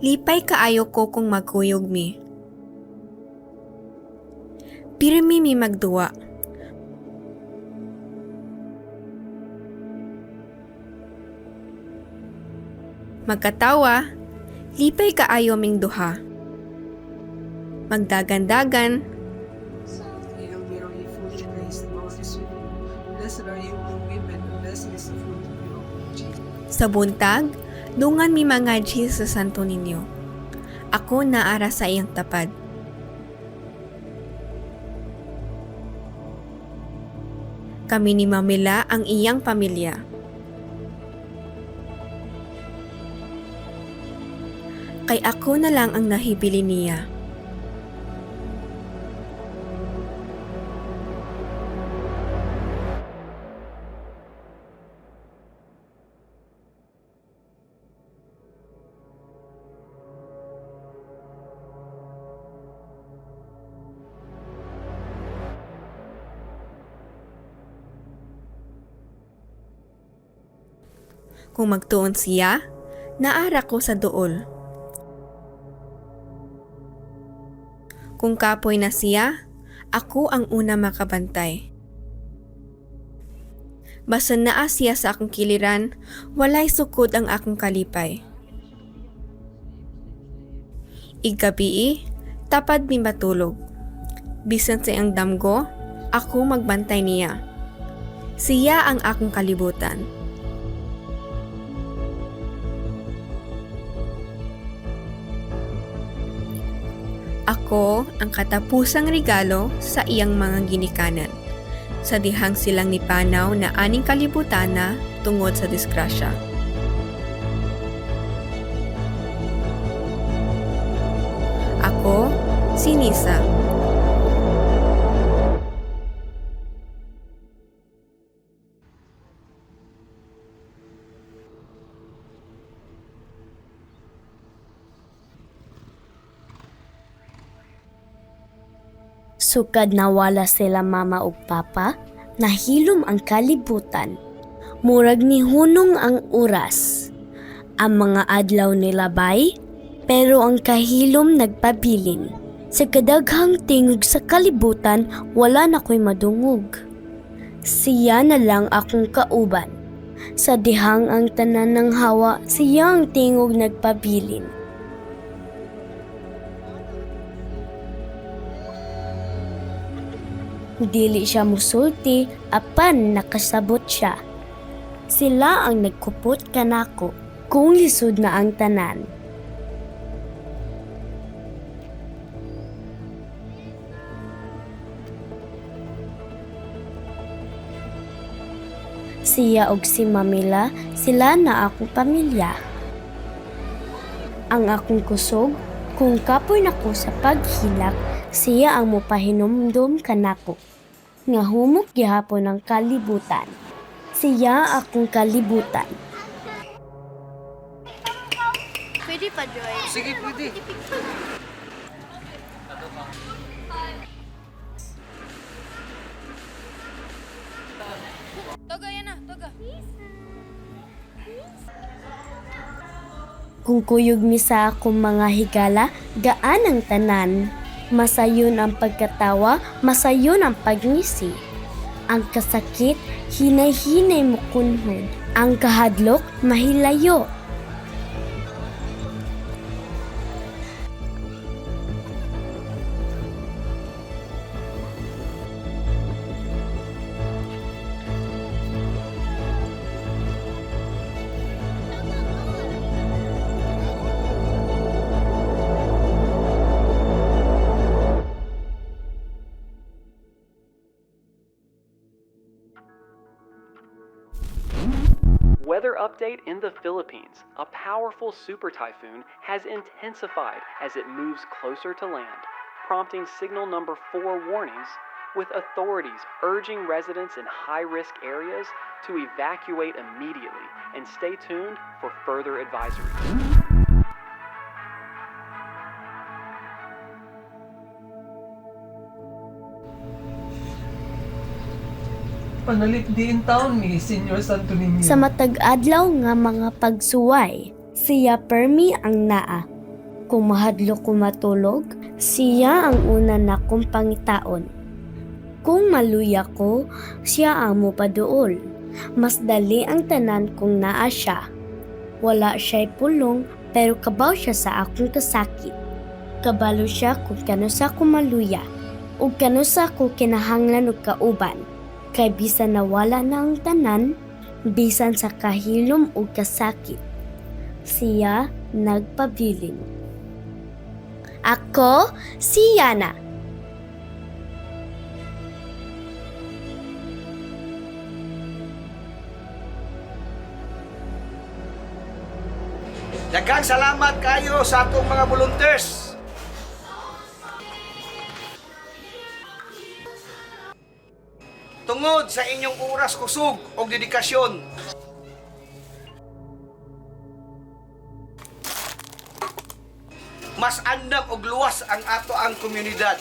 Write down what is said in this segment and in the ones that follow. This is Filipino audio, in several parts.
Lipay kaayo ko kung magkuyog mi. Pirmi mi magduwa. Magkatawa, lipay kaayo ming duha. Magdagan-dagan, Hail Mary, full of grace, the Lord is with you. Blessed are you among women, and blessed is the fruit of your womb, Jesus. sa buntag, dungan mi mga Jesus sa santo ninyo. Ako naara sa iyang tapad. Kami ni Mamila ang iyang pamilya. Kay ako na lang ang nahibili niya. Kung magtuon siya, naara ko sa duol. Kung kapoy na siya, ako ang una makabantay. Basta naa siya sa akong kiliran, walay sukod ang akong kalipay. Igabi, tapad mi matulog. Bisan sa iyang damgo, ako magbantay niya. Siya ang akong kalibutan. Ako ang katapusang regalo sa iyang mga ginikanan. Sa dihang silang nipanaw na aning kalibutan na tungod sa disgrasya. Ako, si Nisa. Sukad nawala sila mama ug papa, nahilom ang kalibutan. Murag ni hunong ang oras. Ang mga adlaw nila bay, pero ang kahilom nagpabilin. Sa kadaghang tingog sa kalibutan, wala na ko'y madungog. Siya na lang akong kauban. Sa dihang ang tanan ng hawa, siya ang tingog nagpabilin. Dili siya musulti, apan nakasabot siya. Sila ang nagkupot kanako, kung lisod na ang tanan. Siya og si Mamila, sila na akong pamilya. Ang akong kusog, kung kapoy nako sa paghilak, siya ang mopahinumdum kanako. Nga humok gihapon ang kalibutan. Siya akong kalibutan. Pwede pa, Joy. Sige, pwede. Toga yan na, toga. Kung kuyog mi sa akong mga higala, gaan ang tanan. Masayon ang pagkatawa, masayon ang pagngisi. Ang kasakit, hinay-hinay mo kunhod. Ang kahadlok, mahilayo. Weather update in the Philippines. A powerful super typhoon has intensified as it moves closer to land, prompting signal number 4 warnings, with authorities urging residents in high-risk areas to evacuate immediately and stay tuned for further advisories. Panalit diin taon mi, Senyor Santo Niño. Sa matag adlaw nga mga pagsuway, siya permi ang naa. Kung mahadlok ko matulog, siya ang una na kong pangitaon. Kung maluya ko, siya ang mupaduol. Mas dali ang tanan kung naa siya. Wala siya'y pulong, pero kabaw siya sa akong kasakit. Kabalo siya kung kanusa ko maluya, ug kanusa ko kinahanglan og kauban. Kay bisan nawala na ang tanan, bisan sa kahilom ug kasakit, siya nagpabilin. Ako, si Yana. Daghang salamat kayo sa atong mga volunteers. Tungod sa inyong oras kusog o dedikasyon, mas andam og luwas ang ato ang komunidad.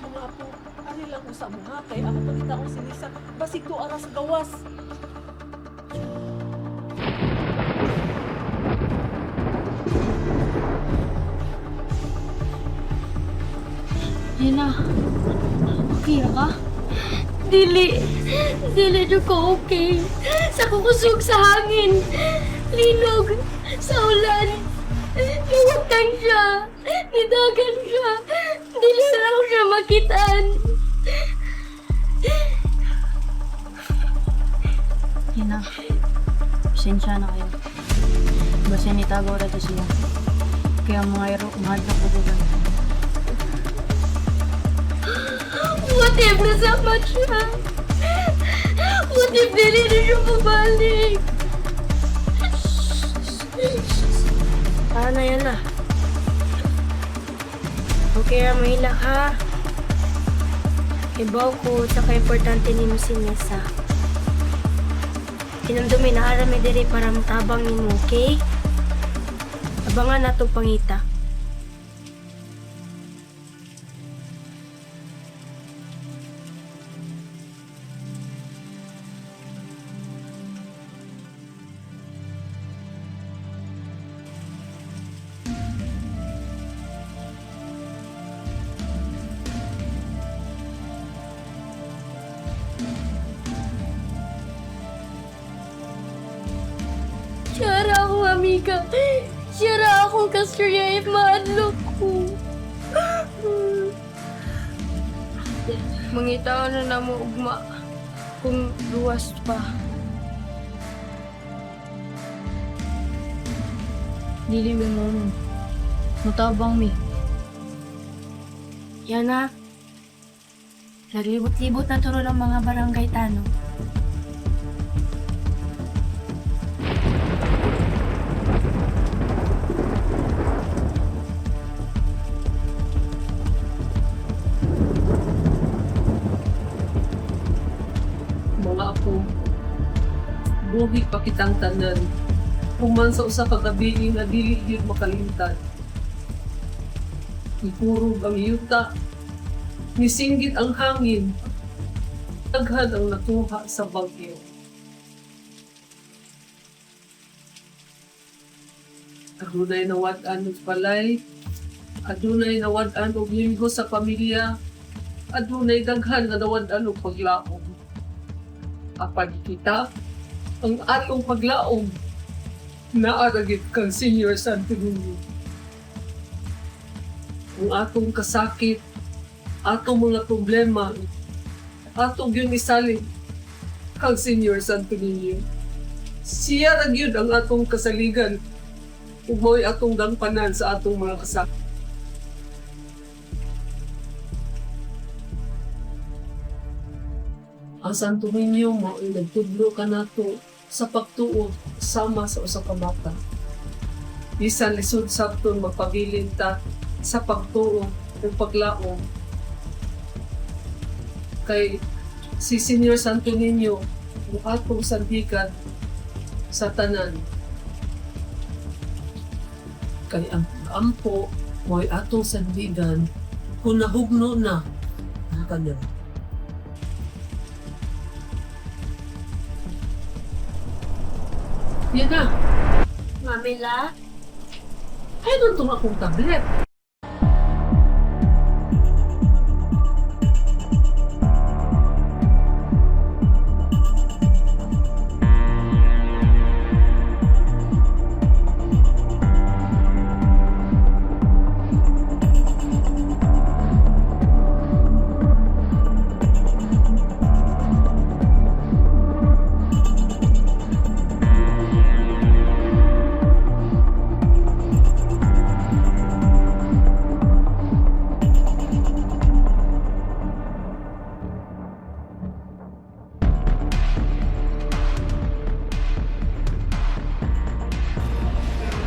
Mga apo, ari lang usa mo ha, kay ako pagkita ko sinisa, basig to aras gawas. Yana, okay ra ka? Dili na ko okay. Sa kukusog sa hangin, linog, sa ulan, liwagtan siya, nidagan siya, dili na ako siya makitaan. Yana, pasensya na kayo. Basta nitagaw na to siya. Kaya mga iro, mahal na pugulan. What if nasama siya? What if dili na siya mabalik? Paano yan na? Okay ra mahilak ha? Ibaw ko sa ka-importante ni mo si Nessa. Kinamdumi na arami diri para matabang ni mo, okay? Abangan na itong pangita. Siya ra akong amiga. Siya ra akong kasturya if maadlok ko. Mangitaw na mo ugma kung luwas pa. Dili mo mo. Mutabang mi. Yan na. Naglibot-libot na turo ng mga barangay tano. Mga apo, buhi pa kitang tanan. Kung man sa usa ka gabi nga dili gyud makalimtan. Ikurog ang yuta. Nisinggit ang hangin. Daghan ang natuha sa bagyo. Adunay nawad-an og balay. Adunay nawad-an og linggo sa pamilya. Adunay daghan nga nawad-an og paglaom. Apan kita, ang atong paglaom, naaragit kang Senior Santo Niño. Ang atong kasakit, atong mga problema, atong yun isalin kang Senior Santo Niño. Siya ra gyud ang atong kasaligan ug mo'y atong dangpanan sa atong mga kasakit. Ang Santo Niño mo'y nagtudlo ka nato sa pagtuo sama sa usa ka bata. Bisan lisod sabton magpabilin ta sa pagtuo ug paglaom. Kay si Senior Santo Niño ang atong sandigan sa tanan. Kay ang ampo mo'y atong sandigan kung nahugno na ang kanya. Yan na. Mamila? Ay, doon itong akong tablet.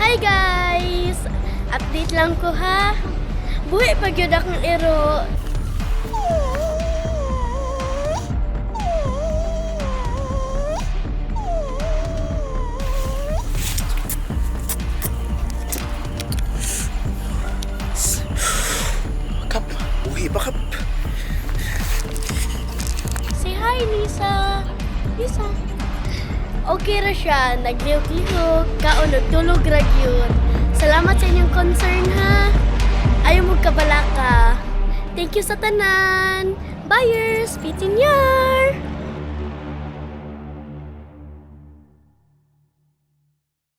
Hi guys! Update lang ko ha. Buhay pag yun akong iro. Kap, uwi ba Kap? Say hi, Lisa. Lisa. Okay ra siya. Naglihok-lihok. Kaon, nagtulog ra gyud. Salamat sa inyong concern ha. Ayaw mo kabalaka. Thank you sa tanan. Buyers, pitin yan.